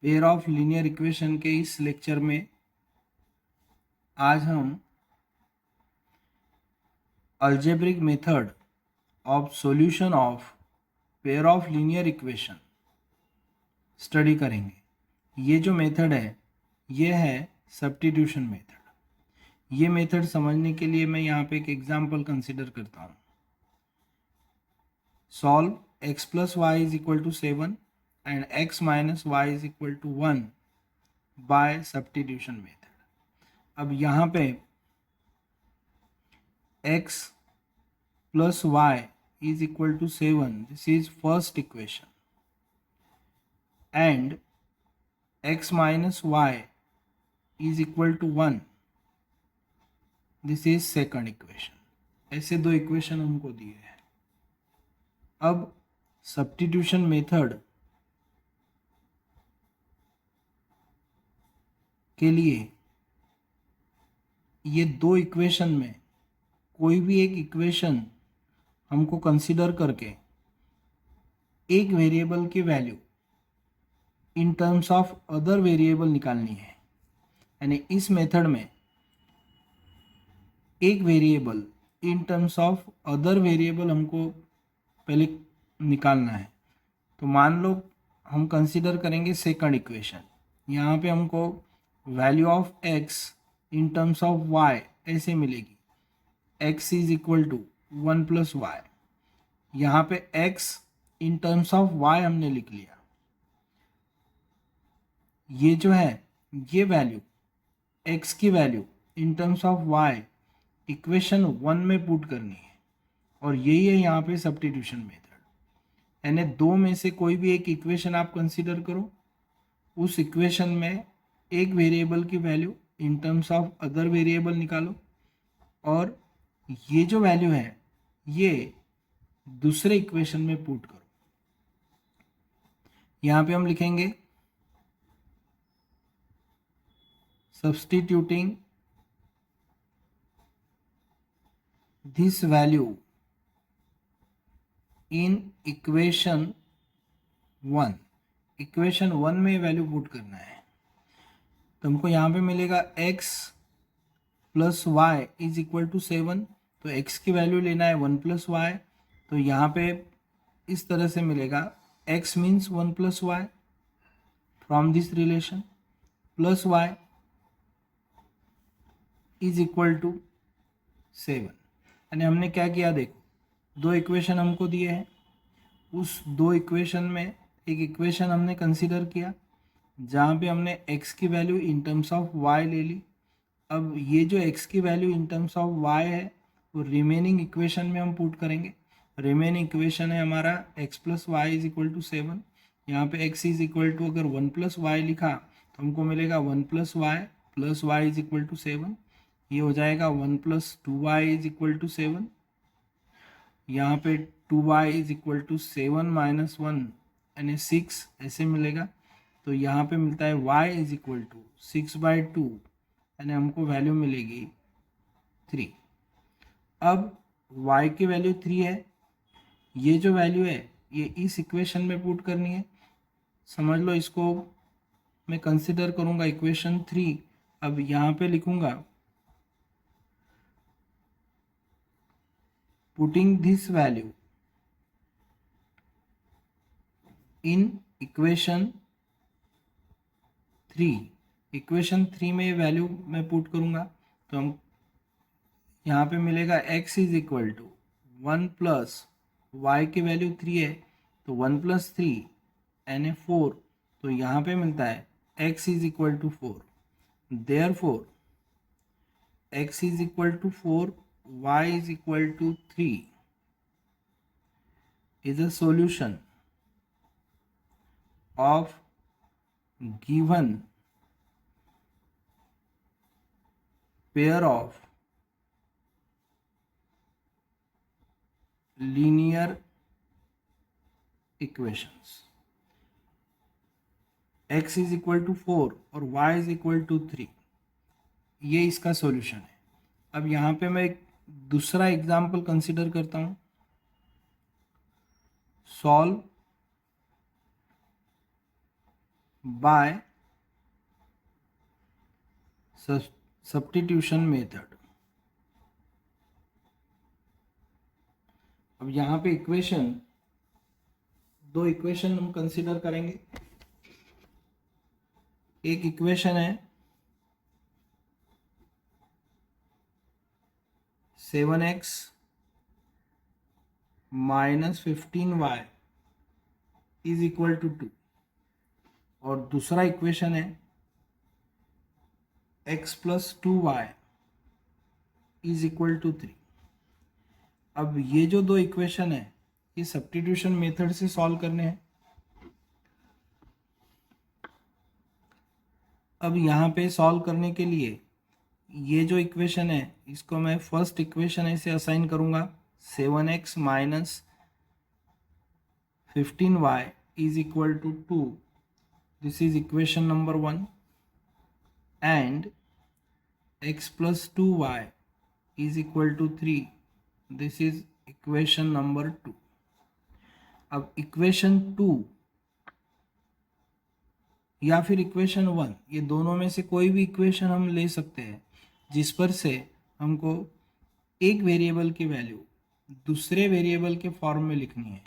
Pair of linear equation के इस lecture में आज हम algebraic method of solution of pair of linear equation study करेंगे। ये जो मेथड है ये है सब्स्टिट्यूशन मेथड। ये मेथड समझने के लिए मैं यहाँ पे एक एग्जाम्पल कंसिडर करता हूँ। Solve x plus Y is equal to 7 and x minus Y is equal to 1 by substitution method. अब यहाँ पे x plus y is equal to 7, this is first equation, and x minus y is equal to 1, this is second equation। ऐसे दो equation हमको दिए हैं। अब substitution method के लिए ये दो इक्वेशन में कोई भी एक इक्वेशन हमको कंसीडर करके एक वेरिएबल की value in terms of other variable निकालनी है। यानी इस मेथड में एक variable in terms of other variable हमको पहले निकालना है। तो मान लो हम कंसीडर करेंगे सेकंड इक्वेशन। यहाँ पे हमको value of x in terms of y ऐसे मिलेगी, x is equal to 1 plus Y. यहाँ पे x in terms of y हमने लिख लिया। ये जो है ये वैल्यू x की value in terms of y equation 1 में पुट करनी है, और यही है यहाँ पे सब्स्टिट्यूशन मेथड। यानी दो में से कोई भी एक इक्वेशन आप कंसीडर करो, उस इक्वेशन में एक वेरिएबल की value in terms of other variable निकालो, और ये जो वैल्यू है ये दूसरे इक्वेशन में पुट करो। यहाँ पे हम लिखेंगे substituting this value in equation 1। Equation 1 में वैल्यू पुट करना है। तो हमको यहाँ पे मिलेगा x plus Y is equal to 7। तो x की वैल्यू लेना है 1 प्लस वाई। तो यहाँ पे इस तरह से मिलेगा x means 1 plus y from this relation, plus Y is equal to 7। यानी हमने क्या किया, देखो दो इक्वेशन हमको दिए हैं, उस दो इक्वेशन में एक इक्वेशन हमने कंसीडर किया जहाँ पे हमने x की value in terms of y ले ली। अब ये जो x की value in terms of y है वो रिमेनिंग इक्वेशन में हम पुट करेंगे। रिमेनिंग इक्वेशन है हमारा x plus Y is equal to 7। यहाँ पे x इज इक्वल टू अगर 1 प्लस वाई लिखा तो हमको मिलेगा 1 plus Y is equal to 7। ये हो जाएगा 1 plus 2y is equal to 7। यहाँ पे 2y is equal to 7 minus 1 यानी 6 ऐसे मिलेगा। तो यहाँ पे मिलता है y इज इक्वल टू 6/2 यानी हमको वैल्यू मिलेगी 3। अब y की वैल्यू 3 है, ये जो वैल्यू है ये इस इक्वेशन में पुट करनी है। समझ लो इसको मैं कंसिडर करूँगा इक्वेशन 3। अब यहाँ पे लिखूँगा putting this value in equation 3। Equation 3 में वैल्यू मैं पुट करूँगा तो हम यहाँ पे मिलेगा x is equal to 1 plus y की वैल्यू 3 है तो 1 प्लस 3 यानी 4। तो यहाँ पे मिलता है x is equal to 4। Therefore x is equal to 4, y is equal to 3 is a solution of given pair of linear equations। x is equal to 4 और y इज इक्वल टू 3, ये इसका solution है। अब यहाँ पे मैं एक दूसरा एग्जाम्पल कंसिडर करता हूँ। Solve by substitution method. अब यहाँ पे इक्वेशन, दो इक्वेशन हम कंसीडर करेंगे। एक इक्वेशन है 7x minus 15y is equal to 2, और दूसरा इक्वेशन है x plus 2y is equal to 3। अब ये जो दो इक्वेशन है ये सब्स्टिट्यूशन मेथड से सॉल्व करने हैं। अब यहाँ पे सॉल्व करने के लिए ये जो इक्वेशन है इसको मैं फर्स्ट इक्वेशन ऐसे असाइन करूँगा, 7x minus 15y is equal to 2. This is equation number 1. And x plus 2y is equal to 3. This is equation number 2. अब इक्वेशन 2 या फिर इक्वेशन 1, ये दोनों में से कोई भी इक्वेशन हम ले सकते हैं जिस पर से हमको एक वेरिएबल की वैल्यू दूसरे वेरिएबल के फॉर्म में लिखनी है।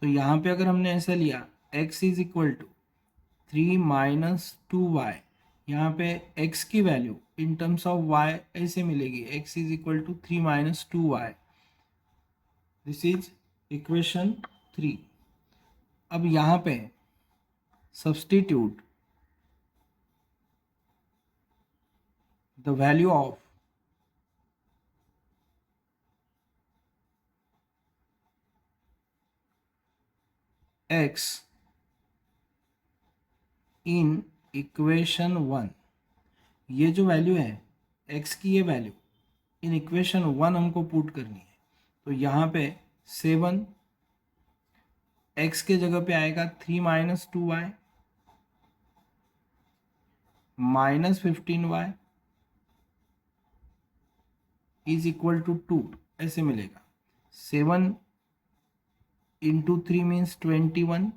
तो यहाँ पे अगर हमने ऐसा लिया x is equal to 3 minus 2y, यहाँ पे x की value in terms of y ऐसे मिलेगी, x is equal to 3 minus 2y। This is equation 3। अब यहाँ पे substitute the value of x in equation 1। ये जो वैल्यू है x की, ये वैल्यू इन इक्वेशन 1 हमको पुट करनी है। तो यहाँ पे 7 x के जगह पे आएगा 3 minus 2y minus 15y is equal to 2 ऐसे मिलेगा। 7 into 3 means 21,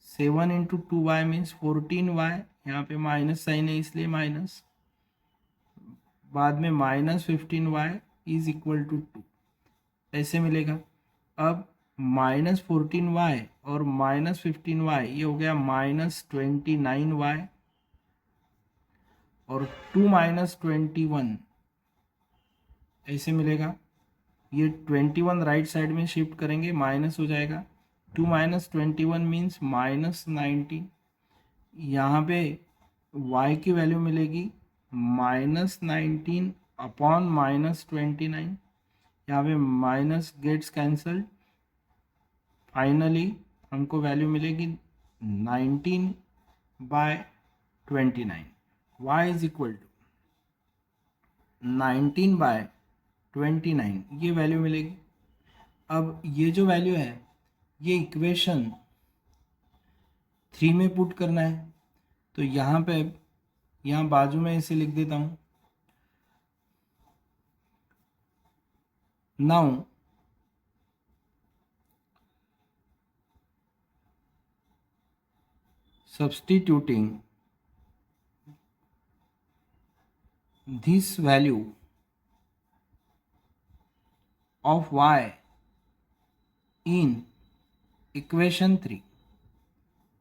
7 into 2y means 14y, यहाँ पे माइनस साइन है इसलिए माइनस, बाद में minus 15y is equal to 2 ऐसे मिलेगा। अब माइनस 14y और माइनस 15y ये हो गया माइनस 29y, और 2 माइनस 21 ऐसे मिलेगा। ये 21 राइट साइड में शिफ्ट करेंगे, माइनस हो जाएगा। 2 माइनस 21 मीन्स माइनस 19। यहाँ पे y की वैल्यू मिलेगी माइनस 19 अपॉन माइनस 29। यहाँ पे माइनस गेट्स कैंसल्ड, फाइनली हमको वैल्यू मिलेगी 19 by 29। y is equal to 19 by 29 ये वैल्यू मिलेगी। अब ये जो वैल्यू है ये इक्वेशन 3 में पुट करना है। तो यहाँ पे, यहाँ बाजू में इसे लिख देता हूँ। Now substituting this value of y in equation 3।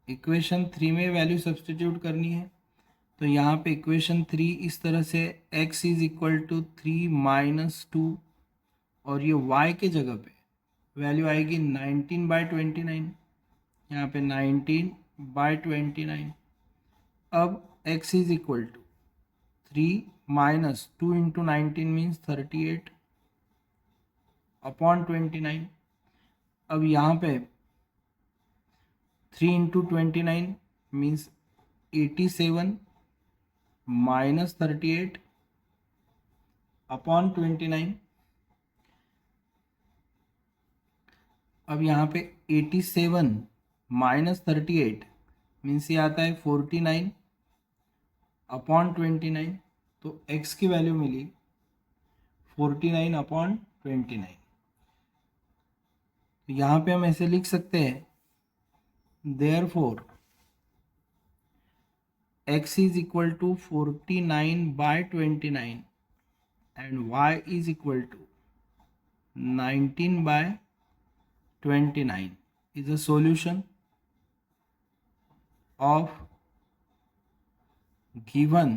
Equation 3 में वैल्यू सब्सटीट्यूट करनी है। तो यहाँ पे इक्वेशन 3 इस तरह से x is equal to 3 minus 2, और ये y के जगह पे वैल्यू आएगी 19 बाय 29, यहाँ पे 19 बाय 29। अब x is equal to 3 minus 2 into 19 means 38 upon 29। अब यहाँ पे 3 इंटू 29 मीन्स 87 माइनस 38 अपॉन 29। अब यहाँ पे 87 माइनस 38 मीन्स ये आता है 49 अपॉन 29। तो x की वैल्यू मिली 49 अपॉन 29। तो यहाँ पे हम ऐसे लिख सकते हैं, therefore x is equal to 49/29 and y is equal to 19/29 is a solution of given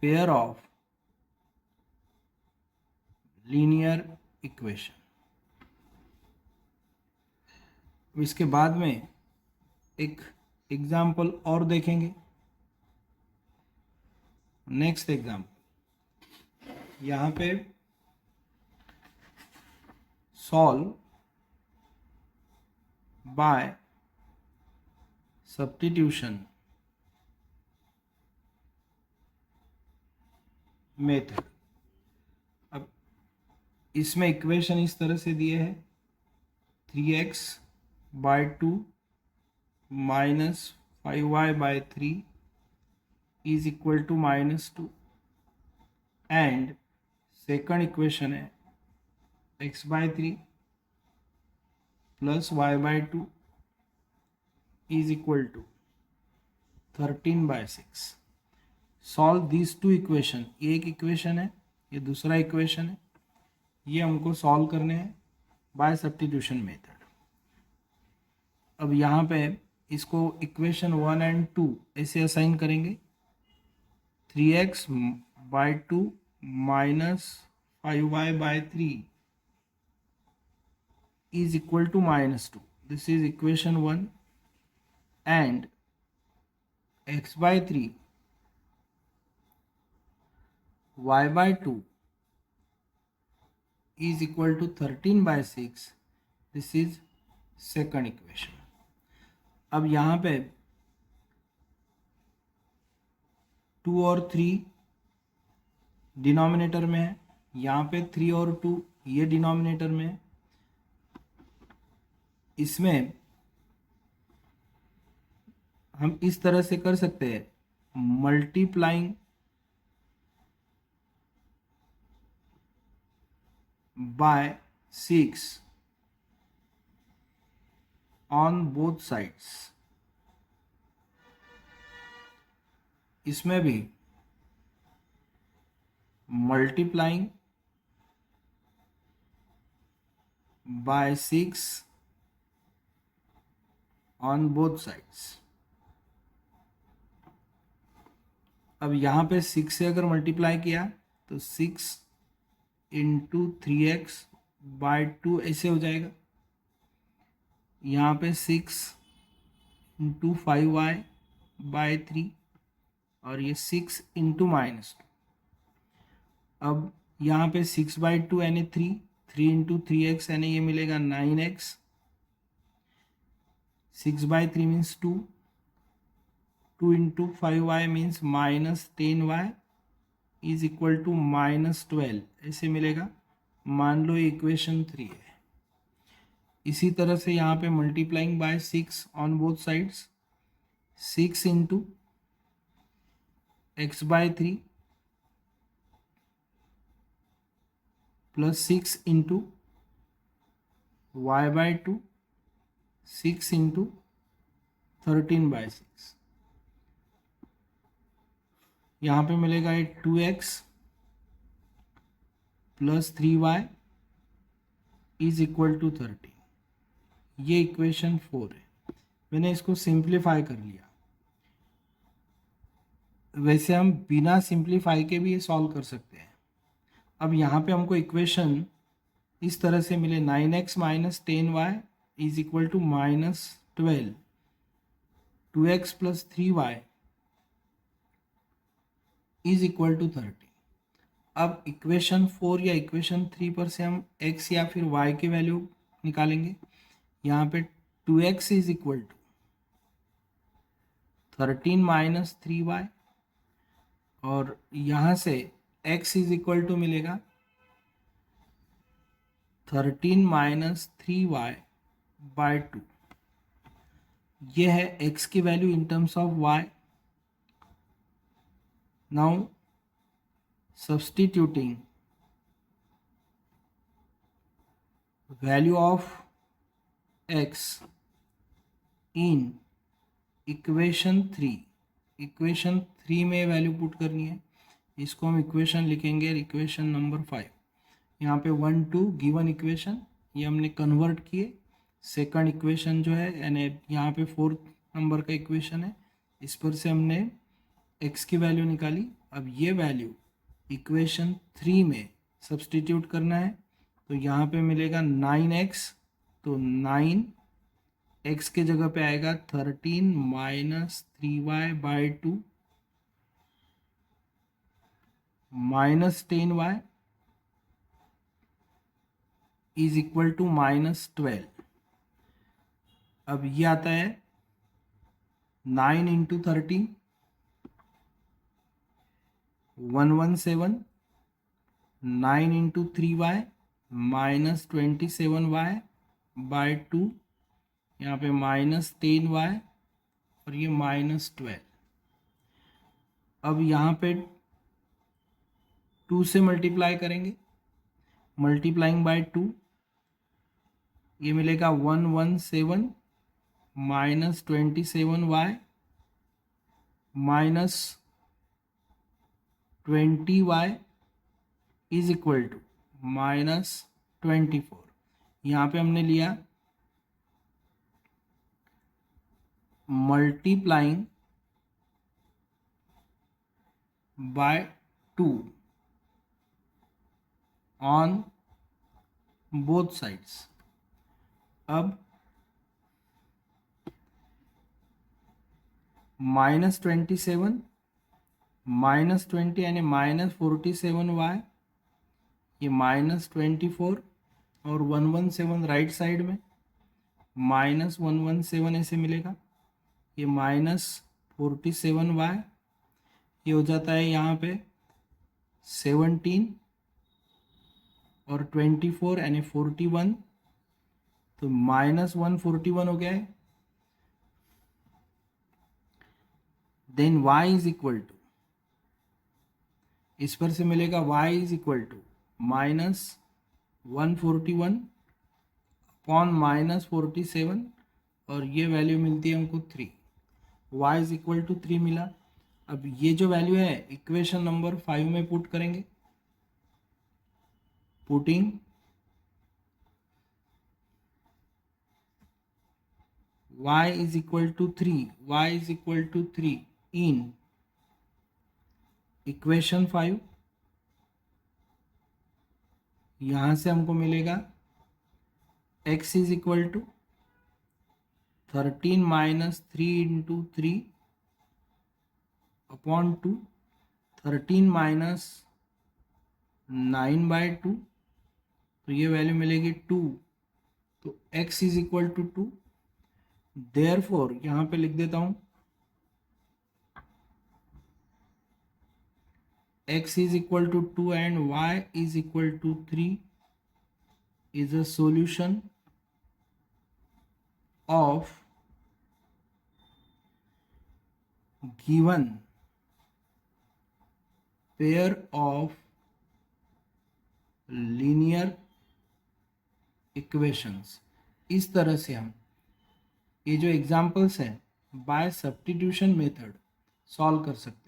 pair of linear equation. इसके बाद में एक एग्जाम्पल और देखेंगे. नेक्स्ट एग्जाम्पल यहाँ पे सॉल्व बाय सब्स्टिट्यूशन मेथड. अब इसमें इक्वेशन इस तरह से दिए हैं 3x/2 minus 5y/3 is equal to -2 and second equation है x/3 plus y/2 is equal to 13/6. Solve this two equation. ये एक इक्वेशन है, ये दूसरा इक्वेशन है. ये हमको सॉल्व करने हैं बाय सब्स्टिट्यूशन मेथड. अब यहाँ पे इसको इक्वेशन 1 and 2 ऐसे असाइन करेंगे. 3x/2 minus 5y/3 is equal to -2. This is equation 1 and x/3 y/2 is equal to 13/6. This is second equation. अब यहाँ पे 2 और 3 डिनोमिनेटर में है, यहाँ पे 3 और 2 ये डिनोमिनेटर में है. इसमें हम इस तरह से कर सकते हैं multiplying by 6 on both sides. इसमें भी multiplying by 6 on both sides. अब यहाँ पे 6 से अगर मल्टीप्लाई किया तो 6 इंटू 3x/2 ऐसे हो जाएगा. यहाँ पे 6 इंटू 5y/3 और ये 6 इंटू -2. अब यहाँ पे 6/2 यानी 3 इंटू 3x यानी ये मिलेगा 9x. 6/3 means 2 into 5y means -10y is equal to -12 ऐसे मिलेगा. मान लो इक्वेशन 3 है. इसी तरह से यहाँ पे multiplying by 6 on both sides. 6 into x/3 plus 6 into y/2 6 into 13/6. यहाँ पे मिलेगा ये 2x plus 3y is equal to 13. ये इक्वेशन 4 है. मैंने इसको सिंप्लीफाई कर लिया. वैसे हम बिना सिंप्लीफाई के भी ये सॉल्व कर सकते हैं. अब यहाँ पे हमको इक्वेशन इस तरह से मिले 9x minus 10y is equal to -12. 2x plus 3y is equal to 30. अब इक्वेशन 4 या इक्वेशन 3 पर से हम x या फिर y की वैल्यू निकालेंगे. यहाँ पे 2x is equal to 13 minus 3y और यहाँ से x इज इक्वल टू मिलेगा 13 माइनस 3y/2. ये है x की value in terms of y. Now substituting value of x in equation 3 equation 3 में वैल्यू पुट करनी है। इसको हम इक्वेशन लिखेंगे, इक्वेशन नंबर 5। यहाँ पे 1 2 गिवन इक्वेशन ये हमने कन्वर्ट किए। सेकंड इक्वेशन जो है यानी यहाँ पे 4th नंबर का इक्वेशन है, इस पर से हमने x की वैल्यू निकाली। अब ये वैल्यू इक्वेशन 3 में सब्सटीट्यूट करना है, तो यहाँ पे मिलेगा 9x, तो 9x के जगह पे आएगा 13 minus 3y/2 minus 10y is equal to -12। अब ये आता है 9 into 13 117, 9 into 3y minus 27y/2, यहाँ पे -10y और ये -12। अब यहाँ पे 2 से मल्टीप्लाई करेंगे, मल्टीप्लाइंग बाय 2 ये मिलेगा 117 minus 27y minus 20y is equal to -24। यहाँ पे हमने लिया multiplying by 2 on both sides. अब -27 -20 यानी -47y, ये -24 और 117 राइट साइड में, -117 ऐसे मिलेगा, ये -47y, ये हो जाता है यहाँ पे 17 और 24 यानी 41, तो -141 हो गया है। Then y is equal to, इस पर से मिलेगा y is equal to -141 upon -47 और ये वैल्यू मिलती है हमको 3। y इज इक्वल टू 3 मिला। अब ये जो वैल्यू है इक्वेशन नंबर 5 में पुट करेंगे। Putting y is equal to 3, y is equal to 3 in equation 5, यहाँ से हमको मिलेगा x is equal to 13 minus 3 into 3 upon 2, 13 minus 9/2, तो ये वैल्यू मिलेगी 2, तो x is equal to 2। Therefore यहाँ पे लिख देता हूँ x is equal to 2 and y is equal to 3 is a solution of given pair of linear equations। इस तरह से हम ये जो एग्जाम्पल्स हैं बाय सब्स्टिट्यूशन मेथड सॉल्व कर सकते हैं।